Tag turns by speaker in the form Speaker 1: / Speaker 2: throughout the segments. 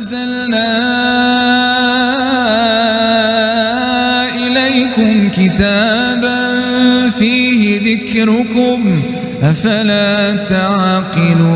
Speaker 1: أنزلنا إليكم كتابا فيه ذكركم أفلا تعقلون.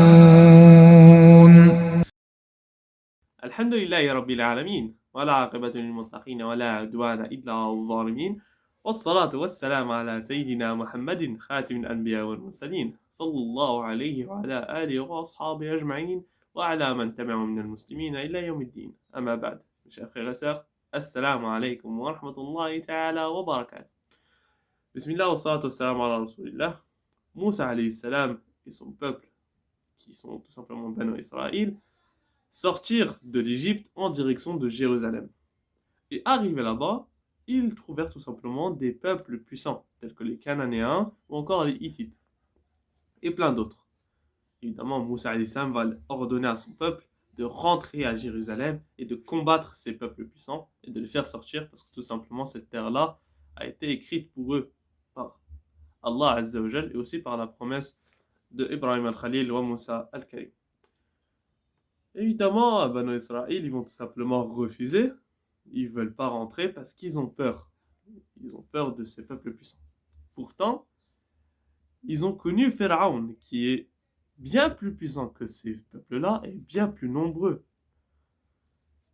Speaker 2: الحمد لله رب العالمين ولا عاقبة للمتقين ولا عدوان إلا على الظالمين والصلاة والسلام على سيدنا محمد خاتم الأنبياء والمرسلين صلى الله عليه وعلى آله وأصحابه أجمعين وعلى من تبعهم من المسلمين إلى يوم الدين. أما بعد, mes chers frères et sœurs, Assalamu alaikum wa rahmatullahi ta'ala wa barakatuh. Bismillah wa salatu wa salam ala rasulillah. Moussa alayhi salam et son peuple, qui sont tout simplement Banu Israël, sortirent de l'Égypte en direction de Jérusalem. Et arrivés là-bas, ils trouvèrent tout simplement des peuples puissants, tels que les Cananéens ou encore les Hittites, et plein d'autres. Évidemment, Moussa alayhi salam va ordonner à son peuple de rentrer à Jérusalem et de combattre ces peuples puissants et de les faire sortir, parce que tout simplement cette terre-là a été écrite pour eux par Allah Azza wa Jal et aussi par la promesse de Ibrahim al-Khalil wa Moussa al-Kalim. Évidemment, Banu Israël, ils vont tout simplement refuser. Ils ne veulent pas rentrer parce qu'ils ont peur. Ils ont peur de ces peuples puissants. Pourtant, ils ont connu Pharaon, qui est bien plus puissant que ces peuples-là et bien plus nombreux.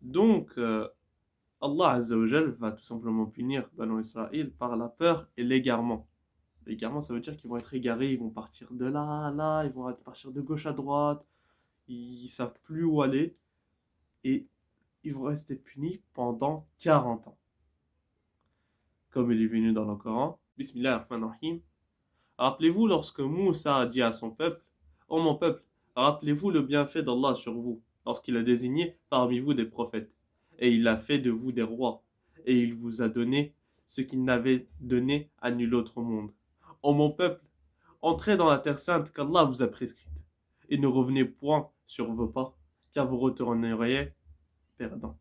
Speaker 2: Donc, Allah Azza wa Jal va tout simplement punir Banu Israël par la peur et l'égarement. L'égarement, ça veut dire qu'ils vont être égarés, ils vont partir de là à là, ils vont partir de gauche à droite, ils ne savent plus où aller et ils vont rester punis pendant 40 ans. Comme il est venu dans le Coran, Bismillah ar-Rahman ar-Rahim. Rappelez-vous lorsque Moussa a dit à son peuple, « Ô mon peuple, rappelez-vous le bienfait d'Allah sur vous, lorsqu'il a désigné parmi vous des prophètes, et il a fait de vous des rois, et il vous a donné ce qu'il n'avait donné à nul autre au monde. Ô mon peuple, entrez dans la terre sainte qu'Allah vous a prescrite, et ne revenez point sur vos pas, car vous retourneriez perdants. »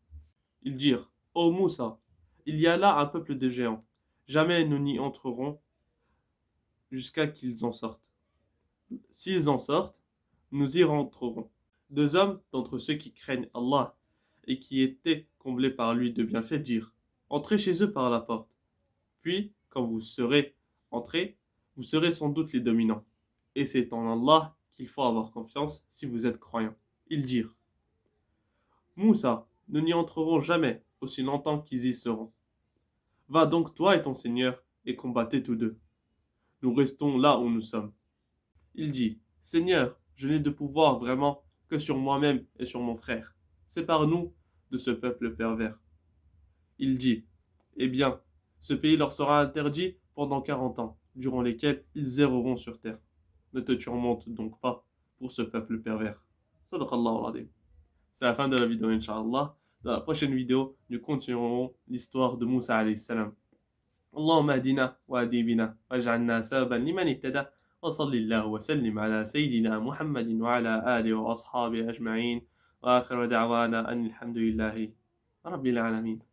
Speaker 2: Ils dirent, « Ô Moussa, il y a là un peuple de géants. Jamais nous n'y entrerons jusqu'à qu'ils en sortent. S'ils en sortent, nous y rentrerons. » Deux hommes d'entre ceux qui craignent Allah et qui étaient comblés par lui de bienfaits dirent, « Entrez chez eux par la porte. Puis, quand vous serez entrés, vous serez sans doute les dominants. Et c'est en Allah qu'il faut avoir confiance si vous êtes croyants. » Ils dirent, « Moussa, nous n'y entrerons jamais aussi longtemps qu'ils y seront. Va donc toi et ton Seigneur et combattez tous deux. Nous restons là où nous sommes. » Il dit, « Seigneur, je n'ai de pouvoir vraiment que sur moi-même et sur mon frère. Sépare-nous de ce peuple pervers. » Il dit, « Eh bien, ce pays leur sera interdit pendant 40 ans, durant lesquels ils erreront sur terre. Ne te tourmente donc pas pour ce peuple pervers. » Sadaqallahu al-Azim. C'est la fin de la vidéo, Inch'Allah. Dans la prochaine vidéo, nous continuerons l'histoire de Moussa alayhi salam. اللهم اهدنا واهد بنا واجعلنا سببا لمن اهتدى وصل الله وسلم على سيدنا محمد وعلى آله وأصحابه أجمعين وآخر دعوانا أن الحمد لله رب العالمين.